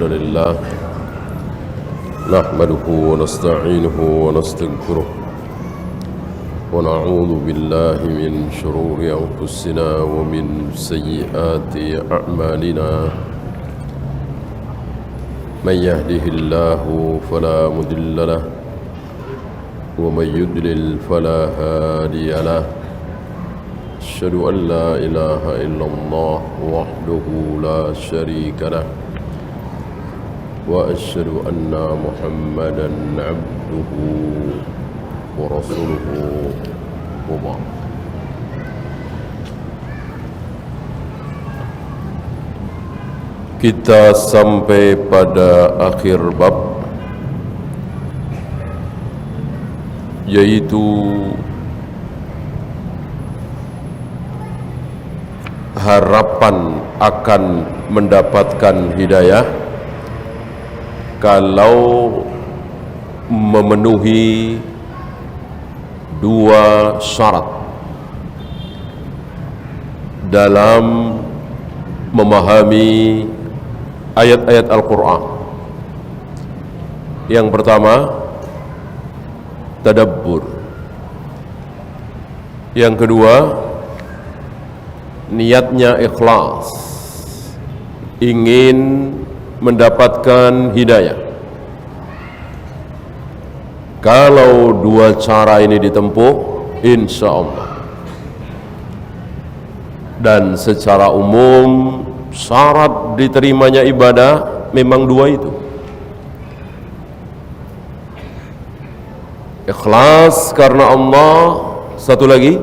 الحمد لله نحمده ونستعينه ونستغفره ونعوذ بالله من شرور أنفسنا ومن سيئات أعمالنا من يهده الله فلا مضل له ومن يضلل فلا هادي له أشهد أن لا إله إلا الله وحده لا شريك له وأشهد أن محمدا عبده ورسوله وبعد. Kita sampai pada akhir bab, yaitu harapan akan mendapatkan hidayah kalau memenuhi dua syarat dalam memahami ayat-ayat Al-Quran. Yang pertama, tadabbur. Yang kedua, niatnya ikhlas, ingin mendapatkan hidayah. Kalau dua cara ini ditempuh, insya Allah, dan secara umum syarat diterimanya ibadah memang dua itu: ikhlas karena Allah, satu lagi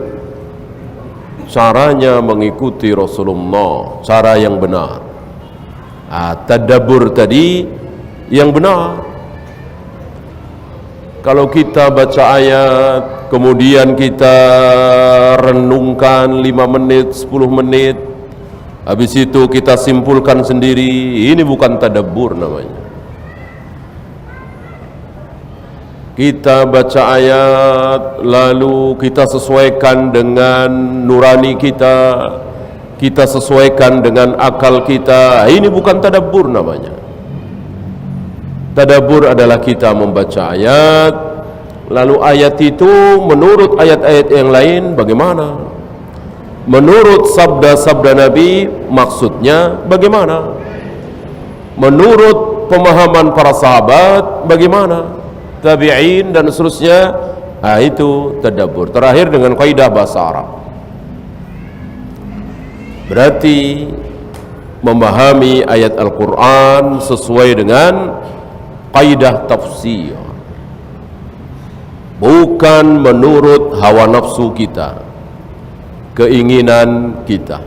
caranya mengikuti Rasulullah, cara yang benar. Tadabbur tadi yang benar. Kalau kita baca ayat, kemudian kita renungkan 5 menit, 10 menit, habis itu kita simpulkan sendiri, ini bukan tadabbur namanya. Kita baca ayat, lalu kita sesuaikan dengan nurani kita, kita sesuaikan dengan akal kita, ini bukan tadabbur namanya. Tadabbur adalah kita membaca ayat, lalu ayat itu menurut ayat-ayat yang lain bagaimana? Menurut sabda-sabda Nabi maksudnya bagaimana? Menurut pemahaman para sahabat bagaimana? Tabi'in dan seterusnya. Itu tadabbur. Terakhir dengan kaidah bahasa Arab. Berarti memahami ayat Al-Quran sesuai dengan kaidah tafsir, bukan menurut hawa nafsu kita, keinginan kita.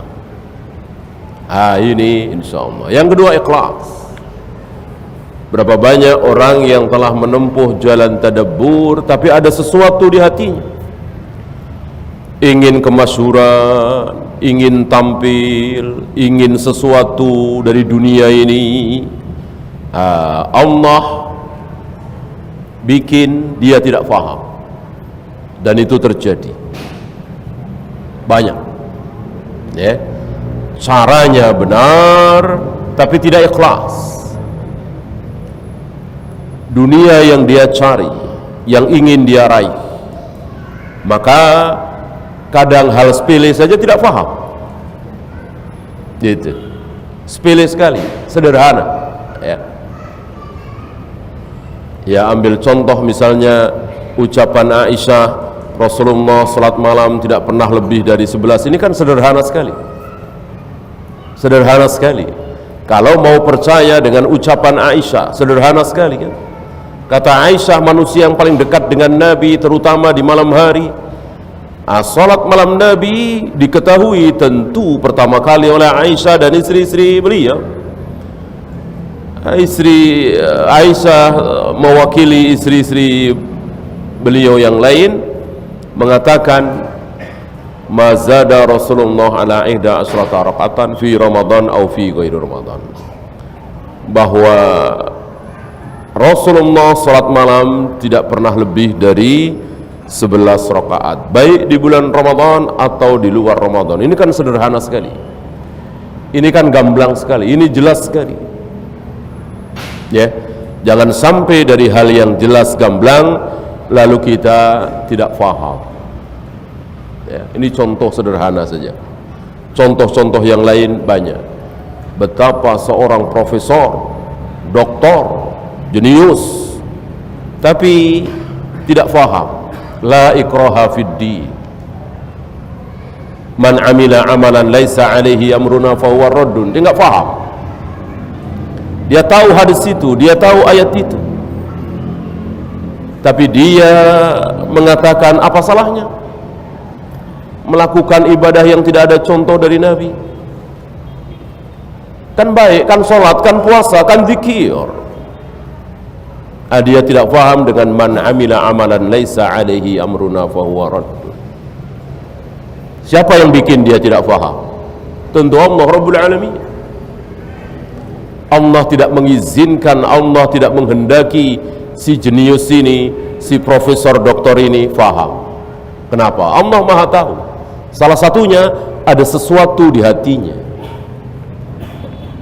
Ini insya Allah. Yang kedua, ikhlas. Berapa banyak orang yang telah menempuh jalan tadabbur, tapi ada sesuatu di hatinya, ingin kemasyhuran, ingin tampil, ingin sesuatu dari dunia ini. Allah bikin dia tidak faham, dan itu terjadi banyak, ya. Caranya benar tapi tidak ikhlas. Dunia yang dia cari, yang ingin dia raih, maka kadang hal sepele saja tidak faham. Gitu. Sepele sekali, sederhana, ya. Ya, ambil contoh misalnya ucapan Aisyah, Rasulullah salat malam tidak pernah lebih dari 11. Ini kan sederhana sekali. Sederhana sekali. Kalau mau percaya dengan ucapan Aisyah, sederhana sekali kan. Kata Aisyah, manusia yang paling dekat dengan Nabi, terutama di malam hari. Salat malam Nabi diketahui tentu pertama kali oleh Aisyah dan istri-istri beliau. Istri Aisyah mewakili istri-istri beliau yang lain mengatakan, mazada Rasulullah ala ihda asyrata raqatan fi Ramadan atau fi ghairi Ramadan, bahwa Rasulullah salat malam tidak pernah lebih dari 11 rakaat, baik di bulan Ramadan atau di luar Ramadan. Ini kan sederhana sekali, ini kan gamblang sekali, ini jelas sekali. Ya, jangan sampai dari hal yang jelas gamblang lalu kita tidak faham. Ya, ini contoh sederhana saja. Contoh-contoh yang lain banyak. Betapa seorang profesor, doktor, jenius, tapi tidak faham. La ikraha fid din. Man amila amalan laisa alaihi amruna fahuwa raddun. Dia enggak faham. Dia tahu hadis itu, dia tahu ayat itu, tapi dia mengatakan apa salahnya melakukan ibadah yang tidak ada contoh dari Nabi. Kan baik, kan sholat, kan puasa, kan zikir. Dia tidak faham dengan man amila amalan laisa alaihi amruna fahuwa raddun. Siapa yang bikin dia tidak faham? Tentu Allah Rabbul Alamin. Allah tidak mengizinkan, Allah tidak menghendaki si jenius ini, si profesor doktor ini faham. Kenapa? Allah Maha tahu. Salah satunya ada sesuatu di hatinya,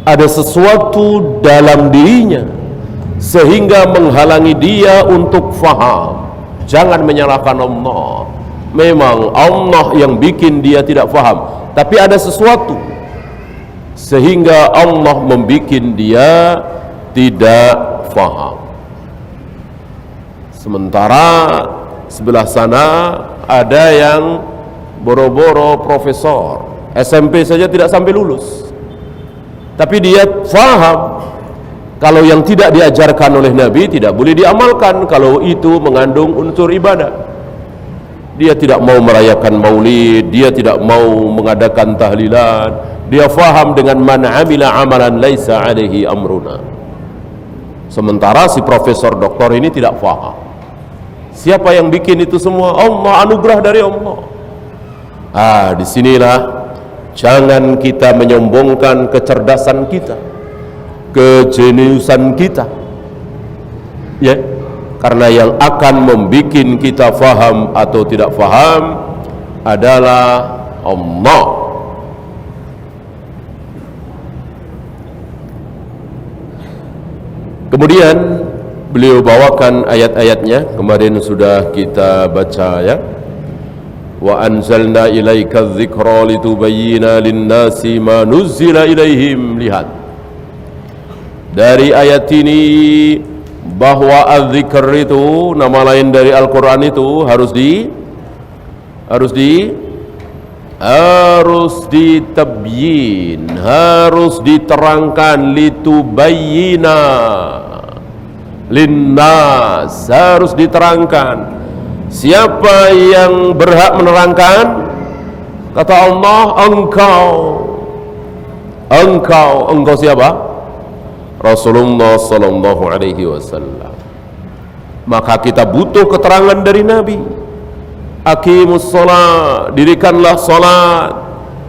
ada sesuatu dalam dirinya sehingga menghalangi dia untuk faham. Jangan menyalahkan Allah. Memang Allah yang bikin dia tidak faham, tapi ada sesuatu sehingga Allah membuat dia tidak faham. Sementara sebelah sana ada yang boro-boro profesor, SMP saja tidak sampai lulus, tapi dia faham kalau yang tidak diajarkan oleh Nabi tidak boleh diamalkan kalau itu mengandung unsur ibadah. Dia tidak mau merayakan maulid, dia tidak mau mengadakan tahlilan. Dia faham dengan man amila amalan laisa alaihi amruna. Sementara si profesor doktor ini tidak faham. Siapa yang bikin itu semua? Allah, anugerah dari Allah. Disinilah jangan kita menyombongkan kecerdasan kita, kejeniusan kita. Ya, karena yang akan membuat kita faham atau tidak faham adalah Allah. Kemudian beliau bawakan ayat-ayatnya, kemarin sudah kita baca ya. Wa anzalna ilaika dzikra litubayyana lin-nasi ma nuzzila ilaihim. Lihat dari ayat ini bahwa az-zikr itu nama lain dari Al-Quran itu harus ditabyin, harus diterangkan, litubayyina linnas, harus diterangkan. Siapa yang berhak menerangkan? Kata Allah, engkau siapa? Rasulullah sallallahu alaihi wasallam. Maka kita butuh keterangan dari Nabi. Aqimus shalah, dirikanlah salat.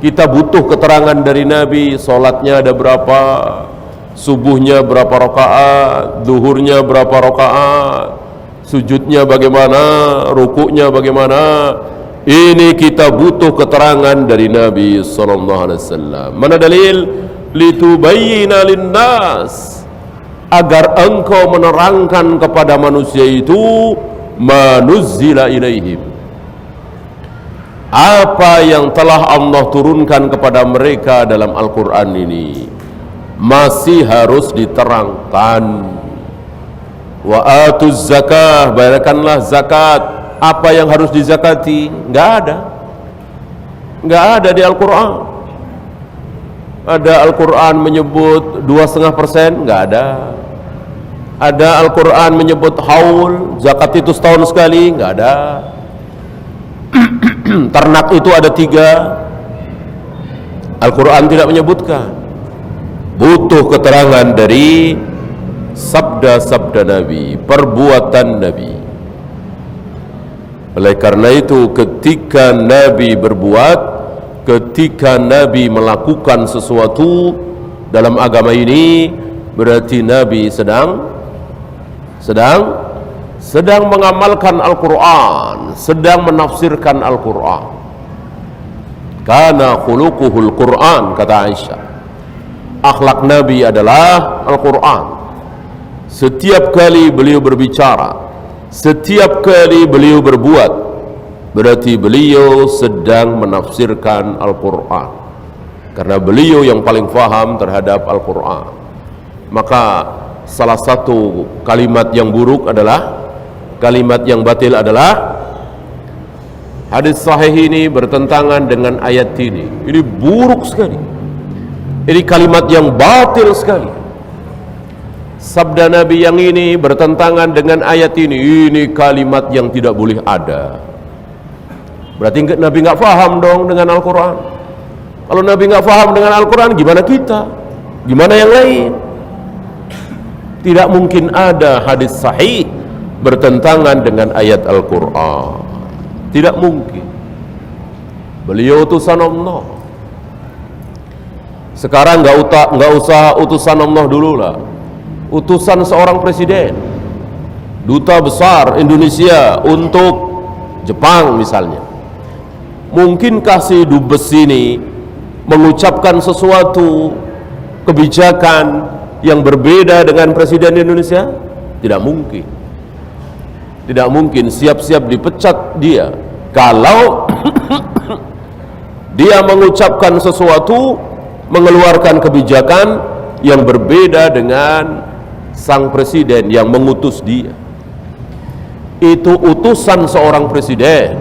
Kita butuh keterangan dari Nabi. Salatnya ada berapa? Subuhnya berapa rakaat? Zuhurnya berapa rakaat? Sujudnya bagaimana? Rukuknya bagaimana? Ini kita butuh keterangan dari Nabi sallallahu alaihi wasallam. Mana dalil? Litubayyina linnas, agar engkau menerangkan kepada manusia itu manuzzila ilaihim, apa yang telah Allah turunkan kepada mereka dalam Al-Quran ini masih harus diterangkan. Wa atuz zakah, bayarkanlah zakat. Apa yang harus dizakati? Enggak ada di Al-Quran. Ada Al-Quran menyebut 2,5%? Enggak ada. Ada Al-Quran menyebut haul, zakat itu setahun sekali? Enggak ada. Ternak itu ada 3, Al-Quran tidak menyebutkan. Butuh keterangan dari sabda-sabda Nabi, perbuatan Nabi. Oleh karena itu ketika Nabi berbuat, ketika Nabi melakukan sesuatu dalam agama ini, berarti Nabi sedang mengamalkan Al-Quran, sedang menafsirkan Al-Quran. Kana khuluquhul Quran, kata Aisyah. Akhlak Nabi adalah Al-Quran. setiap kali beliau berbicara, setiap kali beliau berbuat, berarti beliau sedang menafsirkan Al-Quran, karena beliau yang paling faham terhadap Al-Quran. Maka salah satu kalimat yang buruk adalah, kalimat yang batil adalah, hadis sahih ini bertentangan dengan ayat ini. Ini buruk sekali, ini kalimat yang batil sekali. Sabda Nabi yang ini bertentangan dengan ayat ini kalimat yang tidak boleh ada. Berarti Nabi nggak faham dong dengan Al-Quran. Kalau Nabi nggak faham dengan Al-Quran, gimana kita? Gimana yang lain? Tidak mungkin ada hadis sahih bertentangan dengan ayat Al-Quran. Tidak mungkin. Beliau utusan Allah. Sekarang nggak usah utusan Allah dulu lah. Utusan seorang presiden, duta besar Indonesia untuk Jepang misalnya. Mungkinkah si dubes ini mengucapkan sesuatu kebijakan yang berbeda dengan presiden Indonesia? Tidak mungkin. Tidak mungkin, siap-siap dipecat dia kalau dia mengucapkan sesuatu, mengeluarkan kebijakan yang berbeda dengan sang presiden yang mengutus dia. Itu utusan seorang presiden,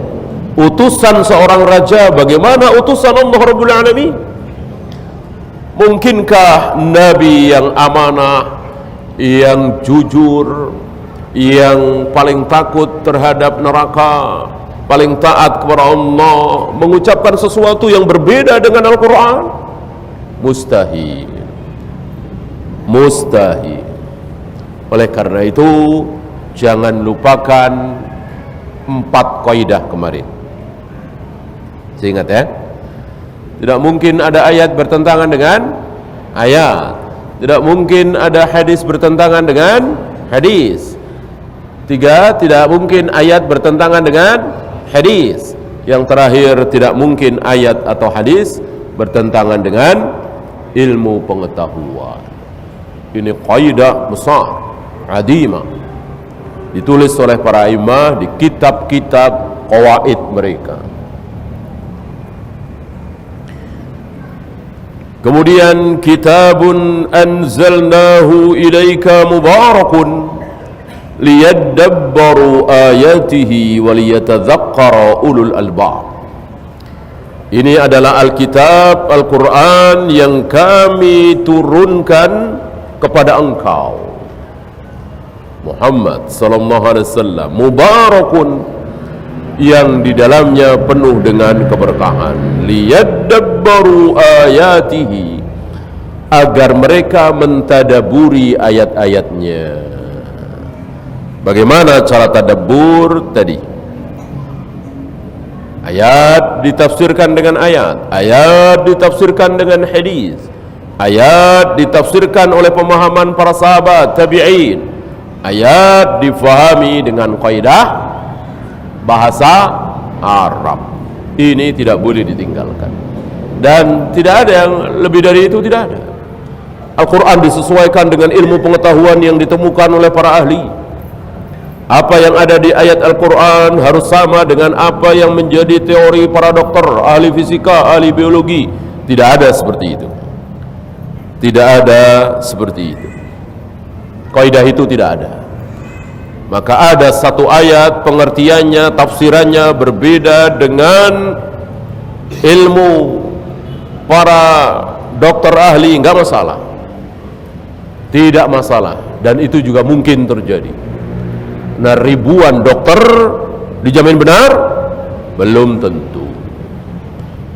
utusan seorang raja. Bagaimana utusan Allah Rabbul Alamin? Mungkinkah Nabi yang amanah, yang jujur, yang paling takut terhadap neraka, paling taat kepada Allah, mengucapkan sesuatu yang berbeda dengan Al-Quran? Mustahil. Mustahil. Oleh karena itu, jangan lupakan 4 kaidah kemarin. Saya ingat ya. Tidak mungkin ada ayat bertentangan dengan ayat. Tidak mungkin ada hadis bertentangan dengan hadis. 3, tidak mungkin ayat bertentangan dengan hadis. Yang terakhir, tidak mungkin ayat atau hadis bertentangan dengan ilmu pengetahuan. Ini kaidah besar, adimah, ditulis oleh para imam di kitab-kitab qawaid mereka. Kemudian kitabun anzalnahu ilaika mubarakun liyadabbaru ayatihi waliyatadzakkara ulul albab. Ini adalah Alkitab, Al-Quran yang kami turunkan kepada engkau Muhammad sallallahu alaihi wasallam, mubarakun, yang di dalamnya penuh dengan keberkahan, liyadabbaru ayatihi, agar mereka mentadaburi ayat-ayatnya. Bagaimana cara tadabbur tadi? Ayat ditafsirkan dengan ayat, ayat ditafsirkan dengan hadis, ayat ditafsirkan oleh pemahaman para sahabat tabi'in, ayat difahami dengan kaidah bahasa Arab. Ini tidak boleh ditinggalkan, dan tidak ada yang lebih dari itu. Tidak ada. Al-Quran disesuaikan dengan ilmu pengetahuan yang ditemukan oleh para ahli. Apa yang ada di ayat Al-Quran harus sama dengan apa yang menjadi teori para dokter, ahli fisika, ahli biologi. Tidak ada seperti itu. Tidak ada seperti itu. Kaidah itu tidak ada. Maka ada satu ayat, pengertiannya, tafsirannya berbeda dengan ilmu para dokter ahli, enggak masalah. Tidak masalah, dan itu juga mungkin terjadi. Nah, ribuan dokter dijamin benar? Belum tentu.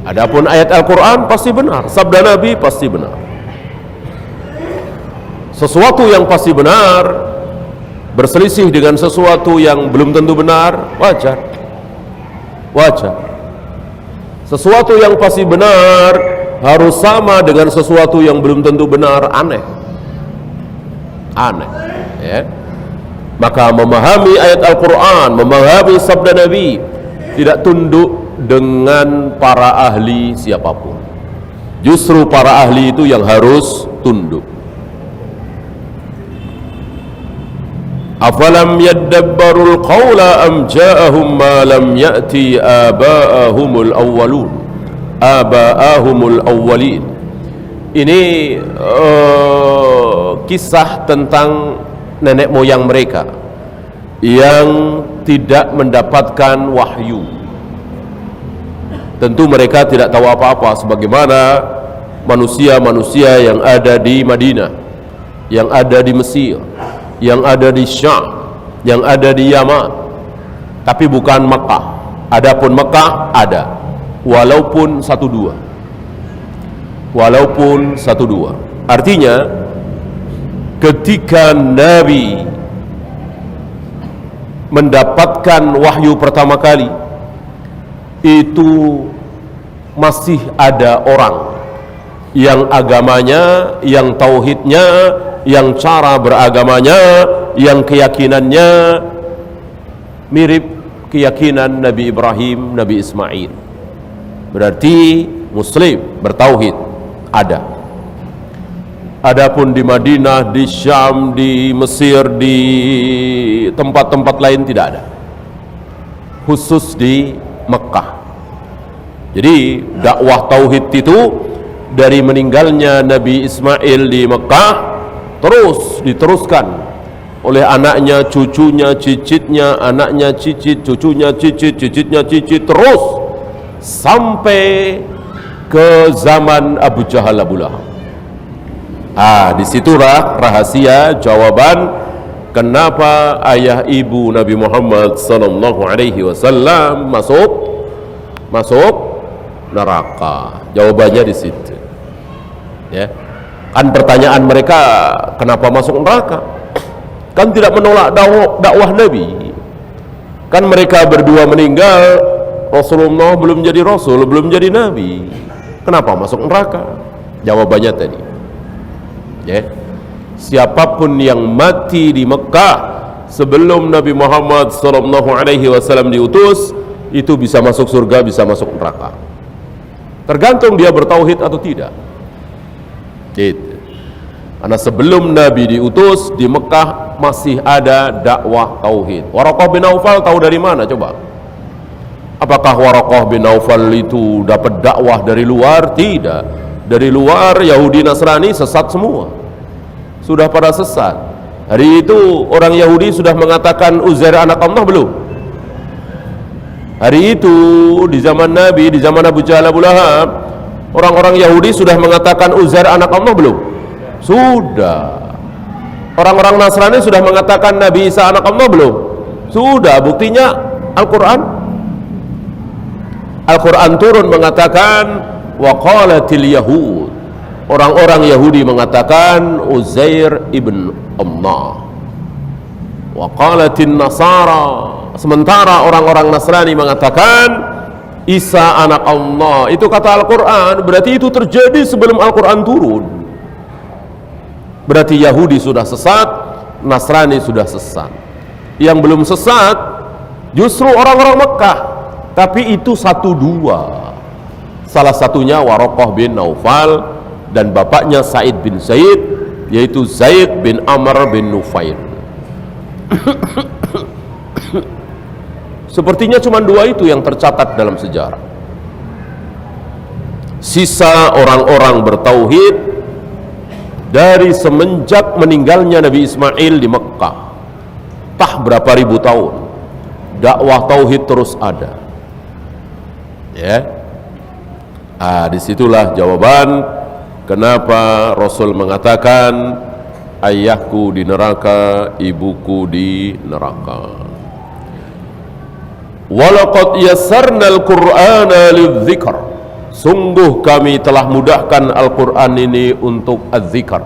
Adapun ayat Al-Quran pasti benar, sabda Nabi pasti benar. Sesuatu yang pasti benar berselisih dengan sesuatu yang belum tentu benar, wajar. Wajar. Sesuatu yang pasti benar harus sama dengan sesuatu yang belum tentu benar, aneh. Aneh, ya. Maka memahami ayat Al-Quran, memahami sabda Nabi, tidak tunduk dengan para ahli siapapun. Justru para ahli itu yang harus tunduk. Afalam yaddabbarul qawla am ja'ahum ma lam ya'ti aba'ahumul awwalin. Ini kisah tentang nenek moyang mereka yang tidak mendapatkan wahyu. Tentu mereka tidak tahu apa-apa sebagaimana manusia-manusia yang ada di Madinah, yang ada di Mesir, yang ada di Syam, yang ada di Yaman, tapi bukan Mekah. Adapun Mekah ada, walaupun satu dua. Artinya ketika Nabi mendapatkan wahyu pertama kali, itu masih ada orang yang agamanya, yang tauhidnya, yang cara beragamanya, yang keyakinannya mirip keyakinan Nabi Ibrahim, Nabi Ismail. Berarti muslim, bertauhid ada. Adapun di Madinah, di Syam, di Mesir, di tempat-tempat lain tidak ada. Khusus di Mekah. Jadi dakwah tauhid itu dari meninggalnya Nabi Ismail di Mekah terus diteruskan oleh anaknya, cucunya, cicitnya, anaknya, cicit, cucunya, cicit, cicitnya, cicit, terus sampai ke zaman Abu Jahal, Abu Lahab. Disitulah rahasia jawaban kenapa ayah ibu Nabi Muhammad sallallahu alaihi wasallam masuk neraka. Jawabannya di situ. Ya. Kan pertanyaan mereka, kenapa masuk neraka? Kan tidak menolak dakwah Nabi. Kan mereka berdua meninggal, Rasulullah belum jadi Rasul, belum jadi Nabi. Kenapa masuk neraka? Jawabannya tadi. Ya. Siapapun yang mati di Mekah sebelum Nabi Muhammad sallallahu alaihi wasallam diutus, itu bisa masuk surga, bisa masuk neraka. Tergantung dia bertauhid atau tidak. Gitu. Karena sebelum Nabi diutus di Mekah masih ada dakwah tauhid. Waraqah bin Naufal tahu dari mana coba? Apakah Waraqah bin Naufal itu dapat dakwah dari luar? Tidak. Dari luar Yahudi Nasrani sesat semua. Sudah pada sesat. Hari itu orang Yahudi sudah mengatakan Uzair anak Allah belum? Hari itu di zaman Nabi, di zaman Abu Jahal, Abu Lahab, orang-orang Yahudi sudah mengatakan Uzair anak Allah belum? Sudah. Orang-orang Nasrani sudah mengatakan Nabi Isa anak Allah belum? Sudah. Buktinya Al-Quran. Al-Quran turun mengatakan wa qalatil yahud. Orang-orang Yahudi mengatakan Uzair ibn Allah. Wa qalatin nasara. Sementara orang-orang Nasrani mengatakan Isa anak Allah. Itu kata Al-Quran. Berarti itu terjadi sebelum Al-Quran turun. Berarti Yahudi sudah sesat, Nasrani sudah sesat. Yang belum sesat justru orang-orang Mekah. Tapi itu satu dua. Salah satunya Waraqah bin Naufal dan bapaknya Said bin Zaid, yaitu Zaid bin Amr bin Nufail. Sepertinya cuma dua itu yang tercatat dalam sejarah. Sisa orang-orang bertauhid dari semenjak meninggalnya Nabi Ismail di Mekah, berapa ribu tahun, dakwah tauhid terus ada. Ya, disitulah jawaban kenapa Rasul mengatakan ayahku di neraka, ibuku di neraka. Walaqad yassarnal Qur'ana lidzikr. Sungguh kami telah mudahkan Al-Quran ini untuk az-zikr.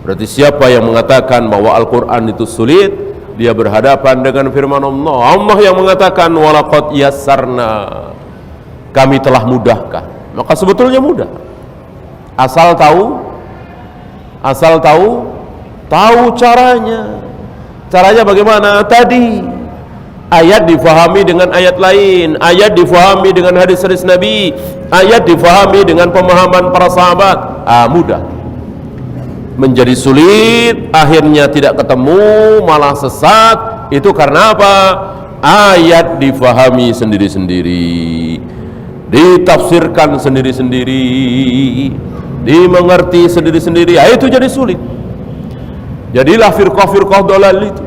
Berarti siapa yang mengatakan bahwa Al-Quran itu sulit, dia berhadapan dengan firman Allah. Allah yang mengatakan walaqad yassarna, kami telah mudahkan. Maka sebetulnya mudah. Asal tahu caranya. Caranya bagaimana? Tadi ayat difahami dengan ayat lain, ayat difahami dengan hadis-hadis Nabi, ayat difahami dengan pemahaman para sahabat. Mudah. menjadi sulit, akhirnya tidak ketemu, malah sesat. Itu karena apa? Ayat difahami sendiri-sendiri, ditafsirkan sendiri-sendiri, dimengerti sendiri-sendiri. Itu jadi sulit. Jadilah firqah-firqah dolal itu.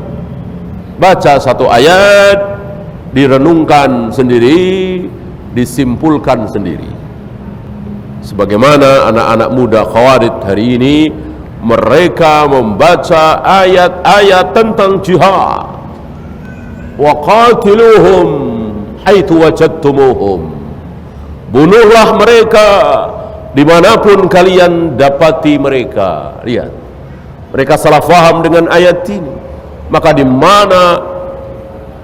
Baca satu ayat, direnungkan sendiri, disimpulkan sendiri. Sebagaimana anak-anak muda Khawarij hari ini, mereka membaca ayat-ayat tentang jihad. Wa qatiluhum haitsu wajadtumuhum. Bunuhlah mereka dimanapun kalian dapati mereka. Lihat, mereka salah faham dengan ayat ini. Maka di mana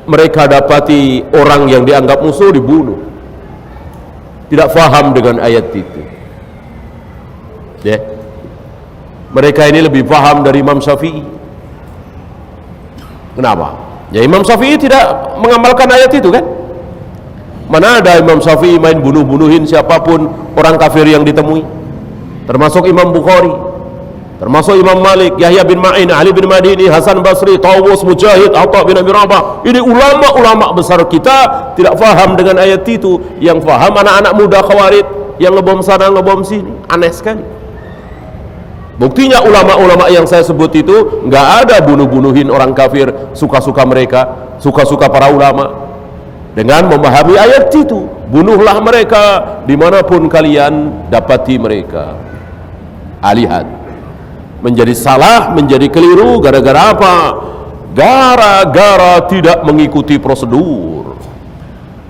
mereka dapati orang yang dianggap musuh dibunuh. Tidak faham dengan ayat itu. Mereka ini lebih paham dari Imam Syafi'i. Kenapa? Ya, Imam Syafi'i tidak mengamalkan ayat itu kan? Mana ada Imam Syafi'i main bunuh-bunuhin siapapun orang kafir yang ditemui. Termasuk Imam Bukhari, termasuk Imam Malik, Yahya bin Ma'in, Ali bin Madini, Hasan Basri, Tawus, Mujahid, Atha bin Abi Rabah. Ini ulama-ulama besar kita tidak faham dengan ayat itu. Yang faham anak-anak muda Khawarij yang ngebom sana ngebom sini. Aneh sekali. Buktinya ulama-ulama yang saya sebut itu nggak ada bunuh-bunuhin orang kafir, suka-suka mereka, suka-suka para ulama. Dengan memahami ayat itu, bunuhlah mereka dimanapun kalian dapati mereka. Lihat, menjadi salah, menjadi keliru gara-gara apa? Gara-gara tidak mengikuti prosedur,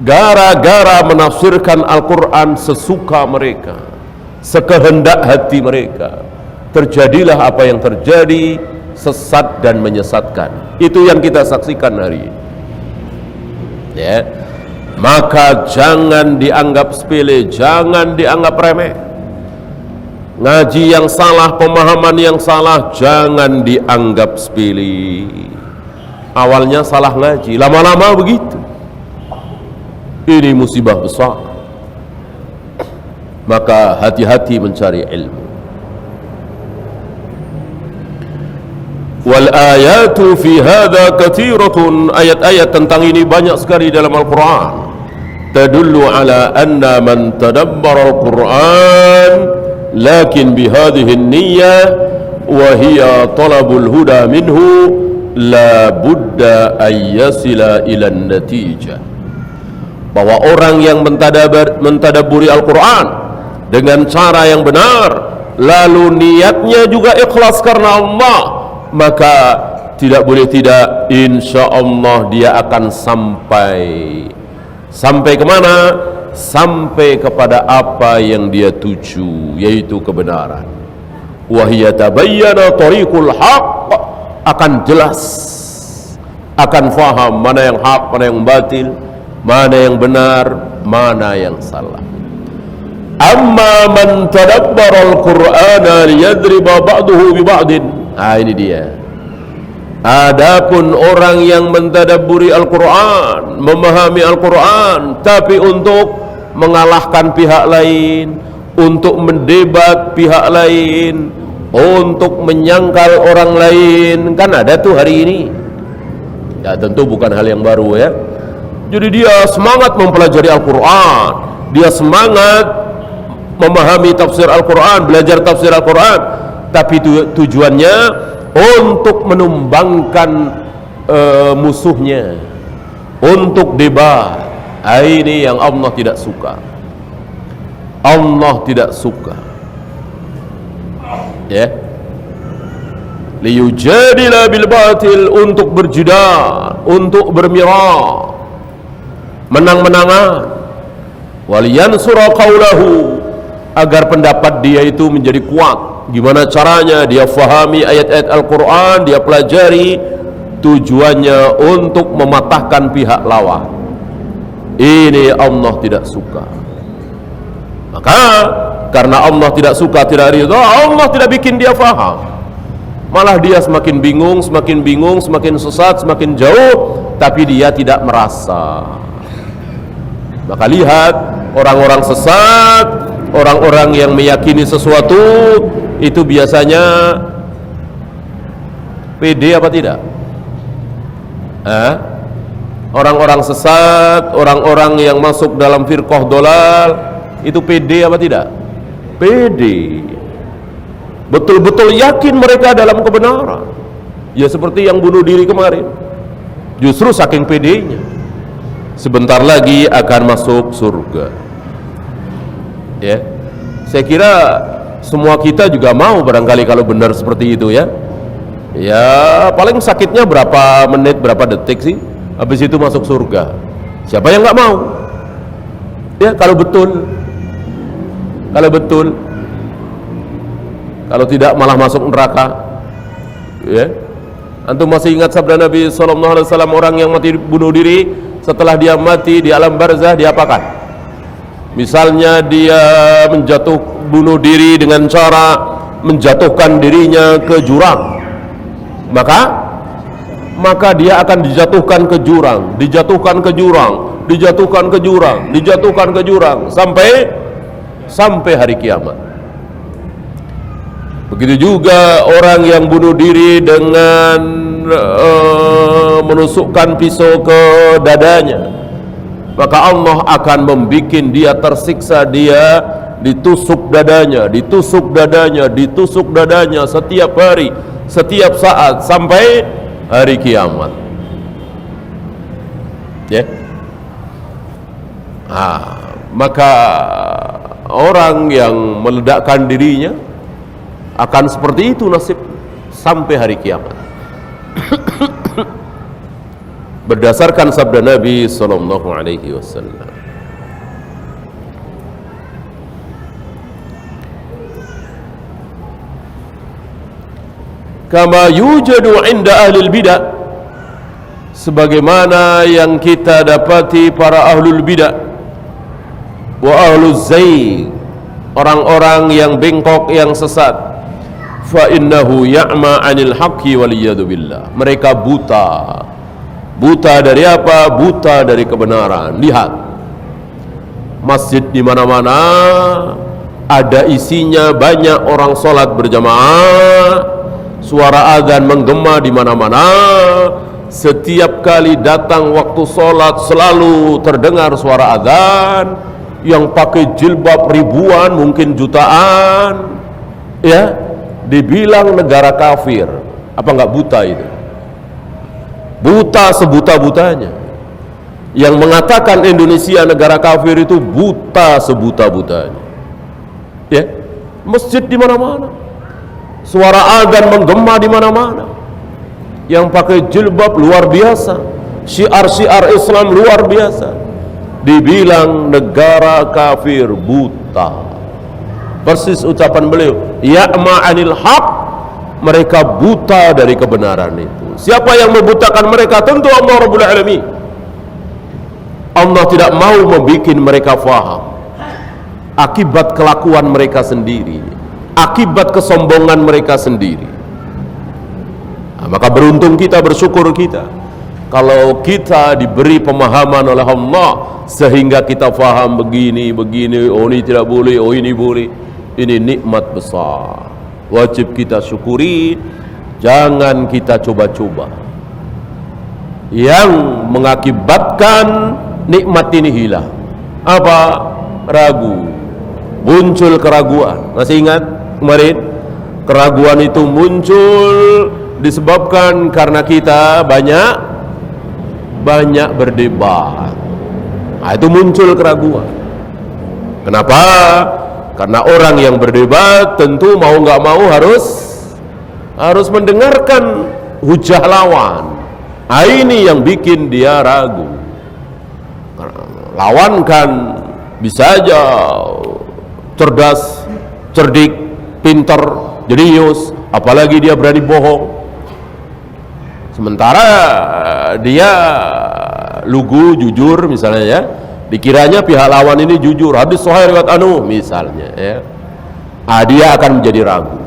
gara-gara menafsirkan Al-Quran sesuka mereka, sekehendak hati mereka. Terjadilah apa yang terjadi, sesat dan menyesatkan. Itu yang kita saksikan hari ini. Ya, maka jangan dianggap sepele, jangan dianggap remeh. Ngaji yang salah, pemahaman yang salah, jangan dianggap sepele. Awalnya salah ngaji, lama-lama begitu. Ini musibah besar. Maka hati-hati mencari ilmu. Wal ayatu fi hadza katsiratun. Ayat-ayat tentang ini banyak sekali dalam Al-Qur'an. Tadullu ala anna man tadabbara Al-Qur'an lakin bihadhihi an-niyyah wa hiya talabul huda minhu la budda an yasila ila an-natijah. Bahwa orang yang mentadabburi Al-Qur'an dengan cara yang benar, lalu niatnya juga ikhlas karena Allah, maka tidak boleh tidak, insya Allah dia akan sampai kemana? Sampai kepada apa yang dia tuju, yaitu kebenaran. Wahiyya tabayyana tariqul haqq, akan jelas, akan faham mana yang hak, mana yang batil, mana yang benar, mana yang salah. Amma man tadabbara al-Qur'ana liyadriba ba'duhu bi ba'din. Ini dia. Adapun orang yang mentadabburi Al-Quran, memahami Al-Quran, tapi untuk mengalahkan pihak lain, untuk mendebat pihak lain, untuk menyangkal orang lain, kan ada tuh hari ini. Ya tentu bukan hal yang baru ya. Jadi dia semangat mempelajari Al-Quran, dia semangat memahami tafsir Al-Quran, belajar tafsir Al-Quran, tapi tujuannya untuk menumbangkan musuhnya, untuk debat. Ini yang Allah tidak suka. Allah tidak suka. Ya. Liyujadila bil batil, untuk berjidal, untuk bermirah, menang-menangan. Waliyansura qawlahu, agar pendapat dia itu menjadi kuat. Gimana caranya? Dia fahami ayat-ayat Al-Quran, dia pelajari, tujuannya untuk mematahkan pihak lawan. Ini Allah tidak suka. Maka karena Allah tidak suka, tidak ridha, Allah tidak bikin dia faham. Malah dia semakin bingung, semakin sesat, semakin jauh, tapi dia tidak merasa. Maka lihat orang-orang sesat, orang-orang yang meyakini sesuatu, itu biasanya Pede apa tidak? Orang-orang sesat, orang-orang yang masuk dalam firqah dolal, itu pede apa tidak? Pede. Betul-betul yakin mereka dalam kebenaran. Ya seperti yang bunuh diri kemarin. Justru saking pedenya, sebentar lagi akan masuk surga. Ya, saya kira semua kita juga mau barangkali kalau benar seperti itu ya. Ya paling sakitnya berapa menit, berapa detik sih, habis itu masuk surga. Siapa yang nggak mau? Ya kalau betul, kalau tidak malah masuk neraka. Ya, antum masih ingat sabda Nabi SAW, orang yang mati bunuh diri, setelah dia mati di alam barzah diapakan? Misalnya dia bunuh diri dengan cara menjatuhkan dirinya ke jurang, maka dia akan dijatuhkan ke jurang, dijatuhkan ke jurang sampai hari kiamat. Begitu juga orang yang bunuh diri dengan menusukkan pisau ke dadanya, maka Allah akan membuat dia tersiksa, dia ditusuk dadanya setiap hari, setiap saat sampai hari kiamat. Ya. Maka orang yang meledakkan dirinya akan seperti itu nasib sampai hari kiamat. Berdasarkan sabda Nabi sallallahu alaihi wasallam. Kama yujadu 'inda ahlil bidah, sebagaimana yang kita dapati para ahlul bidah wa ahluz zaig, orang-orang yang bengkok, yang sesat. Fa innahu ya'ma 'anil haqqi wal iyadu billah, mereka buta dari apa? Buta dari kebenaran. Lihat masjid di mana-mana ada isinya, banyak orang sholat berjamaah, suara azan menggema di mana-mana. Setiap kali datang waktu sholat selalu terdengar suara azan. Yang pakai jilbab ribuan, mungkin jutaan, ya, dibilang negara kafir. Apa enggak buta itu? Buta sebuta-butanya. Yang mengatakan Indonesia negara kafir itu buta sebuta-butanya. Ya, masjid di mana-mana, suara azan menggema di mana-mana. Yang pakai jilbab luar biasa, syiar-syiar Islam luar biasa, dibilang negara kafir, buta. Persis ucapan beliau, ya'ma 'anil haq, mereka buta dari kebenaran itu. Siapa yang membutakan mereka? Tentu Allah Rabbul Alamin. Allah tidak mau membuat mereka faham akibat kelakuan mereka sendiri, akibat kesombongan mereka sendiri. Maka beruntung kita, bersyukur kita kalau kita diberi pemahaman oleh Allah sehingga kita faham begini, oh ini tidak boleh, oh ini boleh. Ini nikmat besar, wajib kita syukuri, jangan kita coba-coba yang mengakibatkan nikmat ini hilang. Apa? Ragu, muncul keraguan. Masih ingat kemarin? Keraguan itu muncul disebabkan karena kita banyak berdebat. Itu muncul keraguan. Kenapa? Karena orang yang berdebat tentu mau nggak mau harus mendengarkan hujah lawan. Ini yang bikin dia ragu. Lawan kan bisa aja cerdas, cerdik, pinter, jenius, apalagi dia berani bohong. Sementara dia lugu, jujur misalnya ya, dikiranya pihak lawan ini jujur, hadis sahih riwayat misalnya ya. Dia akan menjadi ragu.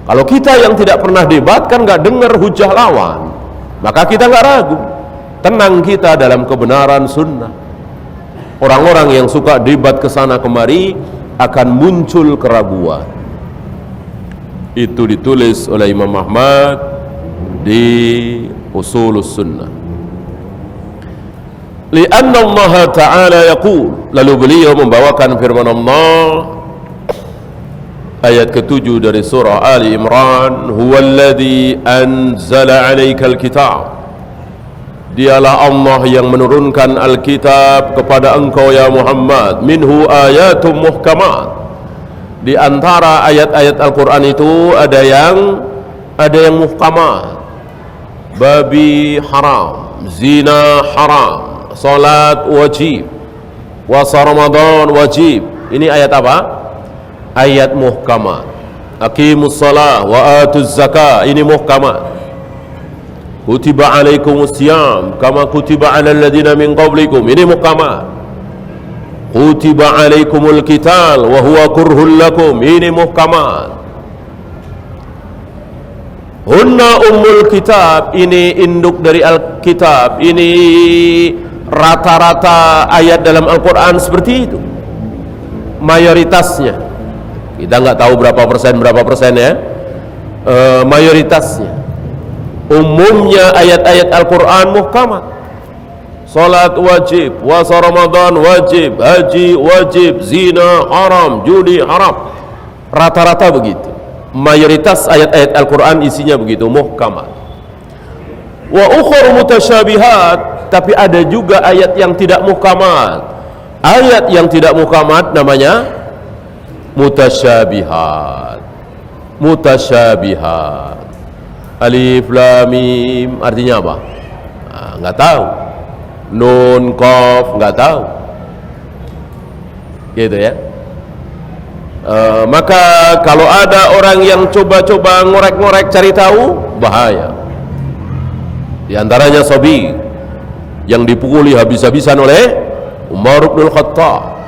Kalau kita yang tidak pernah debat kan nggak dengar hujah lawan, maka kita nggak ragu, tenang kita dalam kebenaran sunnah. Orang-orang yang suka debat kesana kemari akan muncul keraguan. Itu ditulis oleh Imam Ahmad di Ushulus Sunnah. Lianna Allah Ta'ala yaqul, lalu beliau membawakan firman Allah ayat ke-7 dari surah Ali Imran, huwallazi anzala 'alaikal kitab, dialah Allah yang menurunkan Alkitab kepada engkau ya Muhammad, minhu ayatum muhkamat, di antara ayat-ayat Al-Quran itu ada yang muhkamat, babi haram, zina haram, salat wajib, puasa Ramadan wajib. Ini ayat apa? Ayat muhkamat. Aqimus shalah wa atuz zakah, ini muhkamat. Kutiba alaikumus siyam kama kutiba alal ladzina min qablikum, ini muhkamat. Kutiba alaikumul qital wa huwa kurhul lakum, ini muhkamat. Hunna ummul kitab, ini induk dari Alkitab. Ini rata-rata ayat dalam Al-Quran seperti itu, mayoritasnya. Kita nggak tahu berapa persen ya, mayoritasnya. Umumnya ayat-ayat Al-Quran muhkamat. Salat wajib, puasa Ramadan wajib, haji wajib, zina haram, judi haram. Rata-rata begitu. Mayoritas ayat-ayat Al-Quran isinya begitu, muhkamat. Wa ukhur mutasyabihat, tapi ada juga ayat yang tidak muhkamat. Ayat yang tidak muhkamat namanya mutasyabihat. Mutasyabihat. Alif lam mim artinya apa? Nggak tahu. Nun qaf nggak tahu. Gitu ya. Maka kalau ada orang yang coba-coba ngorek-ngorek cari tahu, bahaya. Di antaranya Sobi yang dipukuli habis-habisan oleh Umar bin Khattab,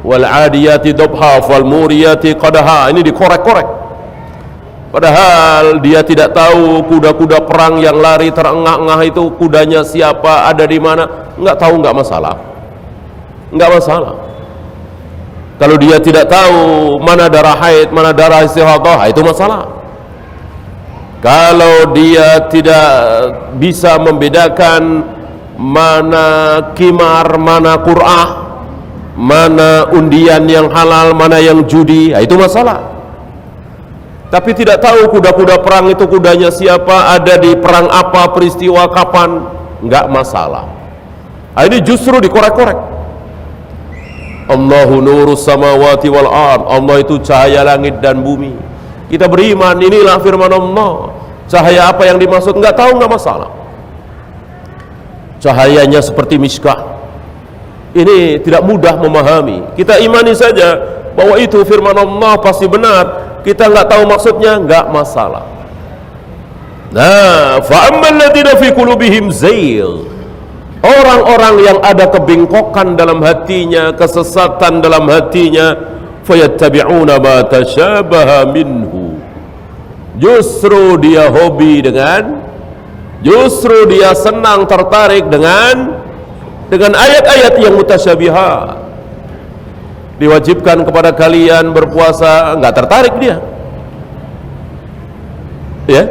wal adiyati dobha wal muriyati qadha, ini dikorek-korek, padahal dia tidak tahu kuda-kuda perang yang lari terengah-engah itu kudanya siapa, ada di mana, nggak tahu, nggak masalah, nggak masalah. Kalau dia tidak tahu mana darah haid, mana darah istihadah, itu masalah. Kalau dia tidak bisa membedakan mana kimar, mana qur'ah, mana undian yang halal, mana yang judi, itu masalah. Tapi tidak tahu kuda-kuda perang itu kudanya siapa, ada di perang apa, peristiwa kapan, nggak masalah. Ini justru dikorek-korek. Allahu nurus samawati wal ard, Allah itu cahaya langit dan bumi. Kita beriman, inilah firman Allah. Cahaya apa yang dimaksud nggak tahu, nggak masalah. Cahayanya seperti miskah, ini tidak mudah memahami. Kita imani saja bahwa itu firman Allah pasti benar. Kita nggak tahu maksudnya, nggak masalah. Nah, fa'ammal ladzina fi qulubihim zayg, orang-orang yang ada kebengkokan dalam hatinya, kesesatan dalam hatinya, fayattabi'una ma tasyabaha minhu, justru dia hobi dengan, justru dia senang tertarik dengan ayat-ayat yang mutasyabihat. Diwajibkan kepada kalian berpuasa, nggak tertarik dia, ya.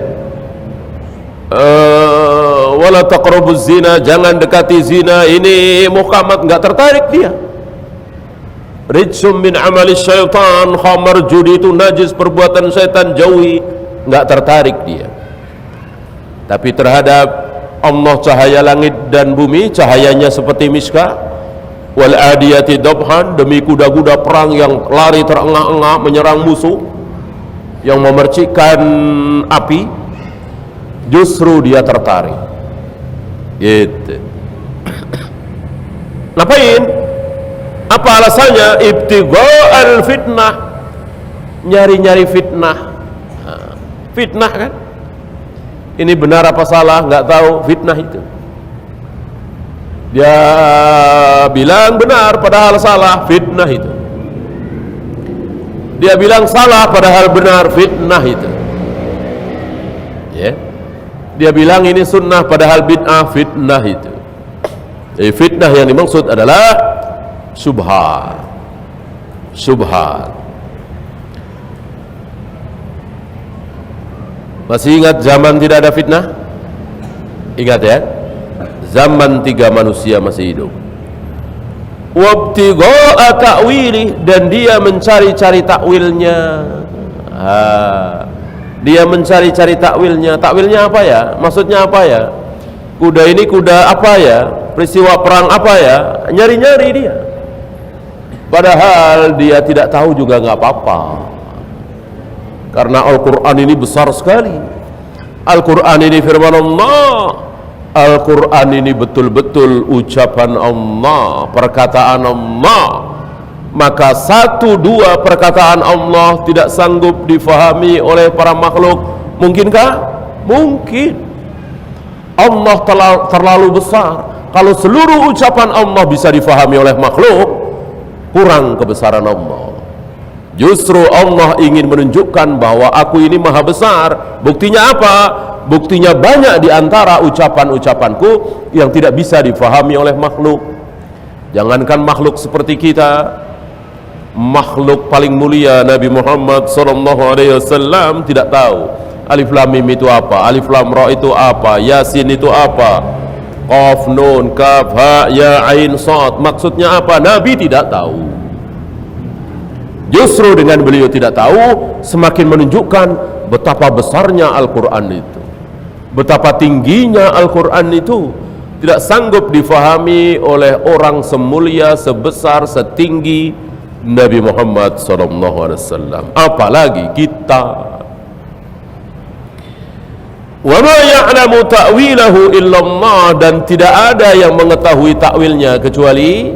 Wala taqrabuz zina, jangan dekati zina, ini muhkamat, nggak tertarik dia. Rijsum min amali syaitan, khamar, judi itu najis, perbuatan syaitan, jauhi, nggak tertarik dia. Tapi terhadap Allah cahaya langit dan bumi, cahayanya seperti miskah. Wal adiyati dobhan, demi kuda-kuda perang yang lari terengah-engah menyerang musuh, yang memercikkan api, justru dia tertarik. Gitu. Ngapain? Apa alasannya? Ibtigha'al fitnah, nyari-nyari fitnah. Fitnah kan? Ini benar apa salah nggak tahu, fitnah itu. Dia bilang benar padahal salah, fitnah itu. Dia bilang salah padahal benar, fitnah itu. Ya. Dia bilang ini sunnah padahal bid'ah, fitnah itu. Fitnah yang dimaksud adalah syubhat. Syubhat. Masih ingat zaman tidak ada fitnah? Ingat ya, zaman 3 manusia masih hidup. Wabtigha'a ta'wili, dan dia mencari-cari takwilnya. Dia mencari-cari takwilnya. Takwilnya apa ya? Maksudnya apa ya? Kuda ini kuda apa ya? Peristiwa perang apa ya? Nyari-nyari dia. Padahal dia tidak tahu juga nggak apa-apa. Karena Al-Quran ini besar sekali. Al-Quran ini firman Allah. Al-Quran ini betul-betul ucapan Allah, perkataan Allah. Maka 1-2 perkataan Allah tidak sanggup difahami oleh para makhluk. Mungkinkah? Mungkin. Allah terlalu besar. Kalau seluruh ucapan Allah bisa difahami oleh makhluk, kurang kebesaran Allah. Justru Allah ingin menunjukkan bahwa aku ini maha besar. Buktinya apa? Buktinya banyak di antara ucapan-ucapanku yang tidak bisa difahami oleh makhluk. Jangankan makhluk seperti kita, makhluk paling mulia Nabi Muhammad SAW tidak tahu Alif Lam Mim itu apa, Alif Lam Ra itu apa, Yasin itu apa, Qaf Nun Kaf Ha Ya Ain Shad maksudnya apa, Nabi tidak tahu. Justru dengan beliau tidak tahu, semakin menunjukkan betapa besarnya Al-Quran itu, betapa tingginya Al-Quran itu. Tidak sanggup difahami oleh orang semulia, sebesar, setinggi Nabi Muhammad SAW, apalagi kita. Wa ma ya'lamu ta'wilahu illallah, dan tidak ada yang mengetahui takwilnya kecuali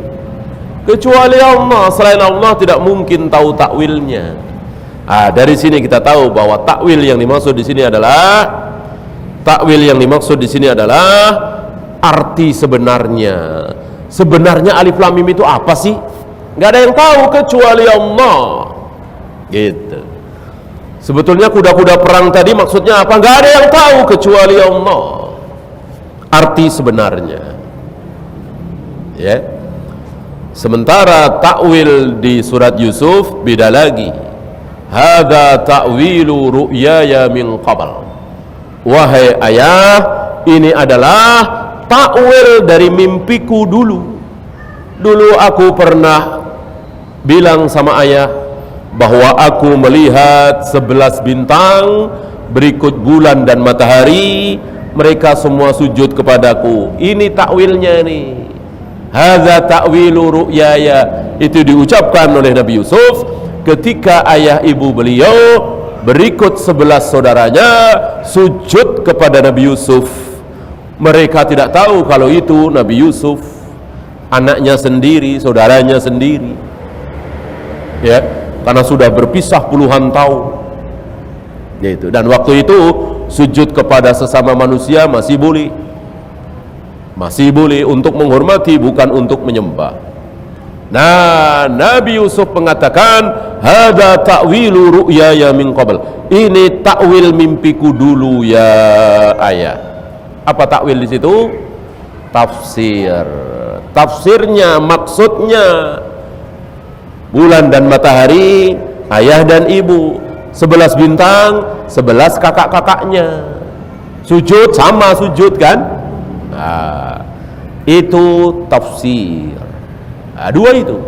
Allah. Selain Allah tidak mungkin tahu takwilnya. Dari sini kita tahu bahwa takwil yang dimaksud di sini adalah arti sebenarnya. Sebenarnya Alif Lam Mim itu apa sih? Nggak ada yang tahu kecuali Allah. Gitu. Sebetulnya kuda-kuda perang tadi maksudnya apa? Nggak ada yang tahu kecuali Allah. Arti sebenarnya. Ya. Sementara takwil di surat Yusuf beda lagi. Hadza ta'wilu ru'yaya min qabl. Wahai ayah, ini adalah takwil dari mimpiku dulu. Dulu aku pernah bilang sama ayah bahwa aku melihat 11 bintang, berikut bulan dan matahari, mereka semua sujud kepadaku. Ini takwilnya nih. Hadza ta'wilu ru'yaya. Itu diucapkan oleh Nabi Yusuf ketika ayah ibu beliau berikut 11 saudaranya sujud kepada Nabi Yusuf. Mereka tidak tahu kalau itu Nabi Yusuf, anaknya sendiri, saudaranya sendiri. Ya, karena sudah berpisah puluhan tahun. Yaitu. Dan waktu itu sujud kepada sesama manusia masih boleh. Masih boleh untuk menghormati, bukan untuk menyembah. Nah, Nabi Yusuf mengatakan, hadza ta'wilu ru'yaya min qabl. Ini takwil mimpiku dulu ya ayah. Apa takwil di situ? Tafsir. Tafsirnya, maksudnya bulan dan matahari, ayah dan ibu, 11 bintang, 11 kakak-kakaknya. Sujud sama sujud kan? Nah, itu tafsir. Dua itu.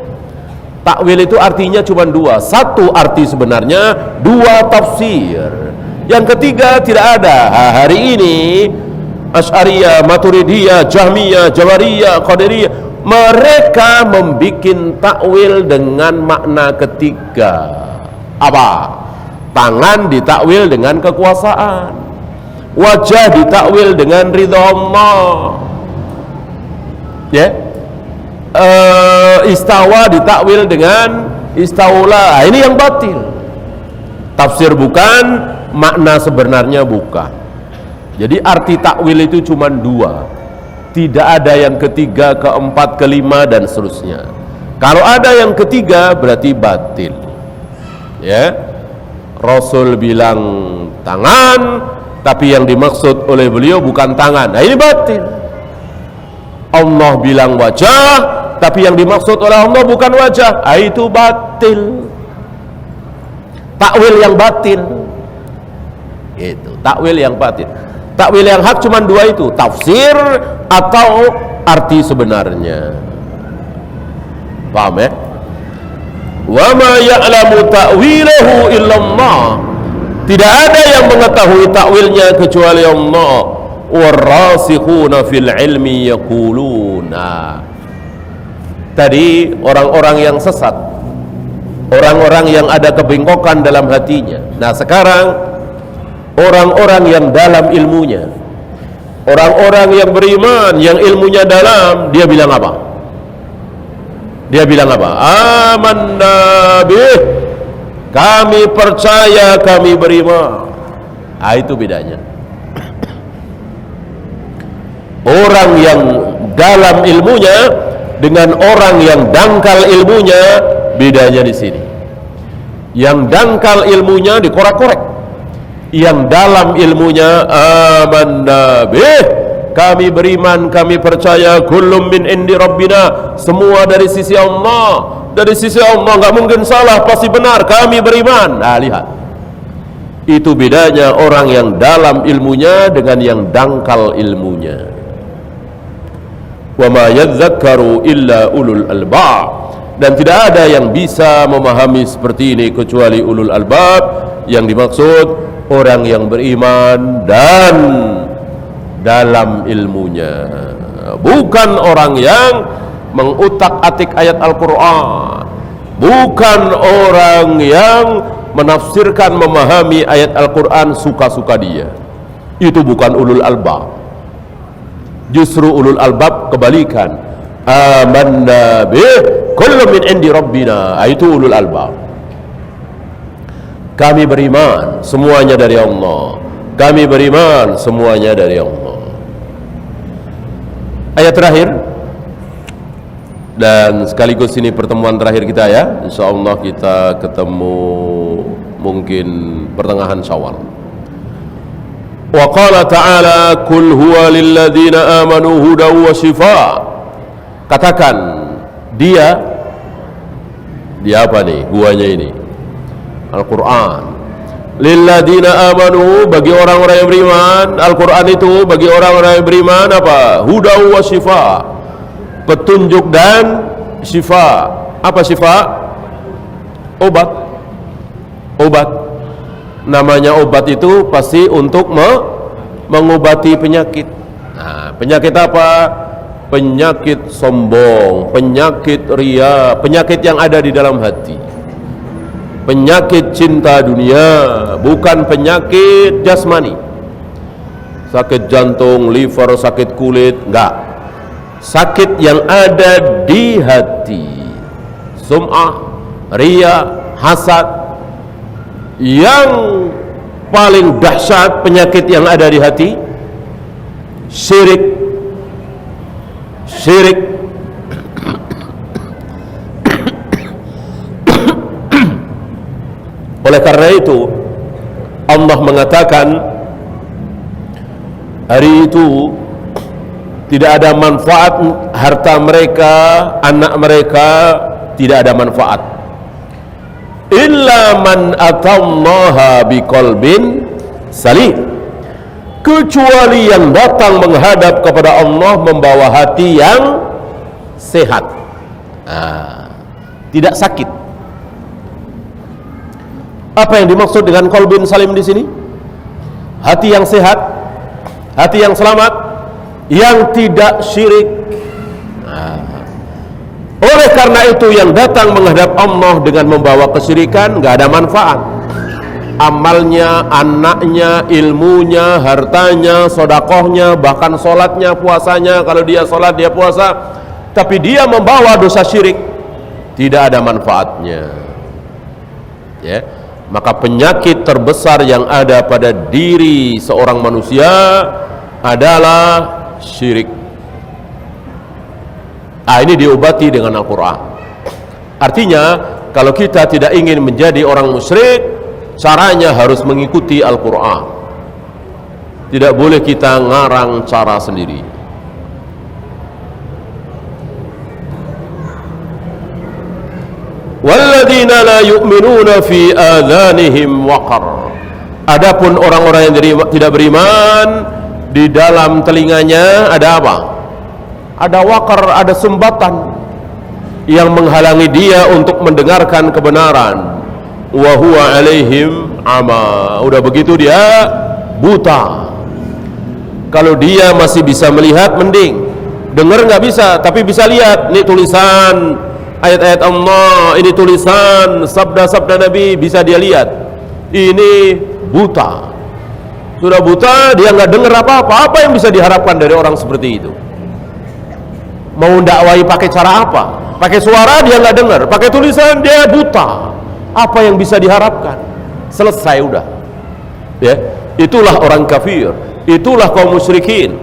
Takwil itu artinya cuma dua. Satu arti sebenarnya, dua tafsir. Yang ketiga tidak ada. Hari ini Asy'ariyah, Maturidiyah, Jahmiyah, Jabariyah, Qadariyah, mereka membikin takwil dengan makna ketiga. Apa? Tangan ditakwil dengan kekuasaan, wajah ditakwil dengan ridha Allah, ya. Istawa ditakwil dengan istaula. Ini yang batil. Tafsir bukan, makna sebenarnya bukan. Jadi arti takwil itu cuma dua. Tidak ada yang ketiga, keempat, kelima dan seterusnya. Kalau ada yang ketiga berarti batil. Ya. Rasul bilang tangan, tapi yang dimaksud oleh beliau bukan tangan. Nah, ini batil. Allah bilang wajah, tapi yang dimaksud oleh Allah bukan wajah. Nah, itu batil. Takwil yang batil. Itu takwil yang batil. Takwil yang hak cuma dua itu, tafsir atau arti sebenarnya. Paham ya? Wa ma ya'lamu ta'wilahu illallah. Tidak ada yang mengetahui takwilnya kecuali Allah. Warasikhuna fil ilmi yaquluna. Tadi orang-orang yang sesat, orang-orang yang ada kebengkokan dalam hatinya. Nah sekarang orang-orang yang dalam ilmunya, orang-orang yang beriman, yang ilmunya dalam, dia bilang apa? Dia bilang apa? Amanna bih, kami percaya, kami beriman. Ah, itu bedanya. Orang yang dalam ilmunya dengan orang yang dangkal ilmunya, bedanya di sini. Yang dangkal ilmunya dikorek-korek, yang dalam ilmunya amanna bih, kami beriman, kami percaya, kullum min indi rabbina, semua dari sisi Allah, dari sisi Allah, nggak mungkin salah, pasti benar, kami beriman. Nah lihat, itu bedanya orang yang dalam ilmunya dengan yang dangkal ilmunya. Wa ma yadzakkaru illa ulul albab, dan tidak ada yang bisa memahami seperti ini kecuali ulul albab. Yang dimaksud orang yang beriman dan dalam ilmunya, bukan orang yang mengutak-atik ayat Al-Quran, bukan orang yang menafsirkan, memahami ayat Al-Quran suka-suka dia. Itu bukan ulul albab. Justru ulul albab kebalikan, amanna bih kullu min indi rabbina, itu ulul albab. Kami beriman, semuanya dari Allah. Kami beriman, semuanya dari Allah. Ayat terakhir, dan sekaligus ini pertemuan terakhir kita ya. InsyaAllah kita ketemu mungkin pertengahan Syawal. Wa qala ta'ala kul huwa lilladzina amanu hudaw wa shifa. Katakan, dia apa nih huwanya ini? Al-Quran. Lilladzina amanu, bagi orang-orang yang beriman. Al-Quran itu bagi orang-orang yang beriman apa? Hudaw wa shifa, petunjuk dan shifa. Apa shifa? Obat. Obat. Namanya obat itu pasti untuk mengobati penyakit. Nah, penyakit apa? Penyakit sombong, penyakit ria, penyakit yang ada di dalam hati, penyakit cinta dunia, bukan penyakit jasmani. Sakit jantung, liver, sakit kulit, enggak. Sakit yang ada di hati, sum'ah, ria, hasad. Yang paling dahsyat penyakit yang ada di hati, syirik. Syirik. Oleh karena itu Allah mengatakan hari itu tidak ada manfaat harta mereka, anak mereka, tidak ada manfaat. Illa man atallaha biqalbin salim, kecuali yang datang menghadap kepada Allah membawa hati yang sehat, tidak sakit. Apa yang dimaksud dengan qalbin salim di sini? Hati yang sehat, hati yang selamat, yang tidak syirik. Oleh karena itu yang datang menghadap Allah dengan membawa kesyirikan nggak ada manfaat. Amalnya, anaknya, ilmunya, hartanya, sodakohnya, bahkan sholatnya, puasanya, kalau dia sholat, dia puasa, tapi dia membawa dosa syirik, tidak ada manfaatnya. Ya, maka penyakit terbesar yang ada pada diri seorang manusia adalah syirik. Ini diobati dengan Al-Quran. Artinya kalau kita tidak ingin menjadi orang musyrik, caranya harus mengikuti Al-Quran. Tidak boleh kita ngarang cara sendiri. Walladzina la yu'minuna fi adhanihim waqar. Adapun orang-orang yang tidak beriman, di dalam telinganya ada apa? Ada wakar, ada sumbatan yang menghalangi dia untuk mendengarkan kebenaran. Wa huwa alaihim ama. Udah begitu dia buta. Kalau dia masih bisa melihat mending, dengar nggak bisa, tapi bisa lihat. Ini tulisan ayat-ayat Allah, ini tulisan sabda-sabda Nabi, bisa dia lihat. Ini buta. Sudah buta, dia nggak dengar apa-apa. Apa yang bisa diharapkan dari orang seperti itu? Mau dakwai pakai cara apa? Pakai suara dia nggak dengar, pakai tulisan dia buta. Apa yang bisa diharapkan? Selesai udah. Ya, itulah orang kafir, itulah kaum musyrikin.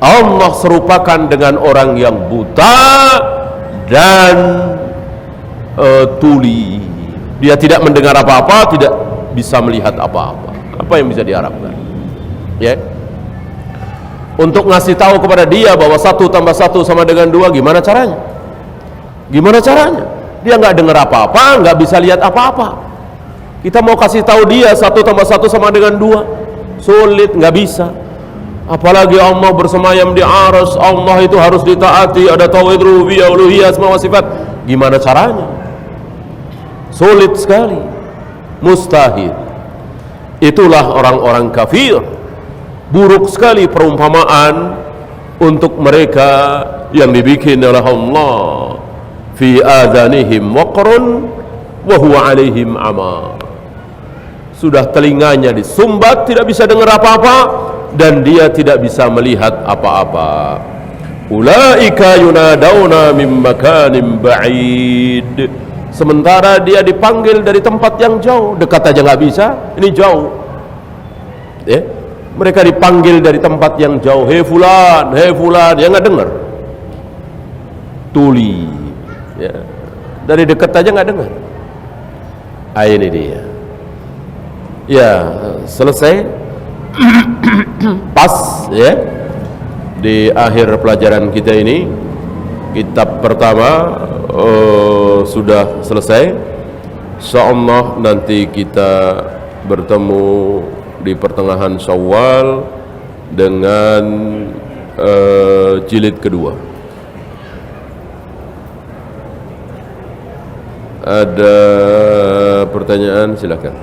Allah serupakan dengan orang yang buta dan tuli. Dia tidak mendengar apa-apa, tidak bisa melihat apa-apa. Apa yang bisa diharapkan? Ya. Untuk ngasih tahu kepada dia bahwa 1 tambah 1 sama dengan 2, gimana caranya? Gimana caranya? Dia nggak dengar apa-apa, nggak bisa lihat apa-apa. Kita mau kasih tahu dia 1 tambah 1 sama dengan 2, sulit, nggak bisa. Apalagi Allah bersemayam di arsy, Allah itu harus ditaati, ada tauhid rububiyah, uluhiyah, asma wa sifat. Gimana caranya? Sulit sekali, mustahil. Itulah orang-orang kafir. Buruk sekali perumpamaan untuk mereka yang dibikin oleh Allah. Fi adhanihim waqrun wa huwa alaihim ama. Sudah telinganya disumbat, tidak bisa dengar apa-apa, dan dia tidak bisa melihat apa-apa. Ulaika yunadawna min makanin ba'id. Sementara dia dipanggil dari tempat yang jauh. Dekat aja nggak bisa, ini jauh. Ya, mereka dipanggil dari tempat yang jauh. Hei fulan, dia nggak dengar. Tuli. Ya, dari dekat aja nggak dengar. Ini dia. Ya, selesai. Pas ya. Di akhir pelajaran kita ini, kitab pertama sudah selesai. Insyaallah nanti kita bertemu di pertengahan Syawal dengan jilid kedua. Ada pertanyaan, silakan.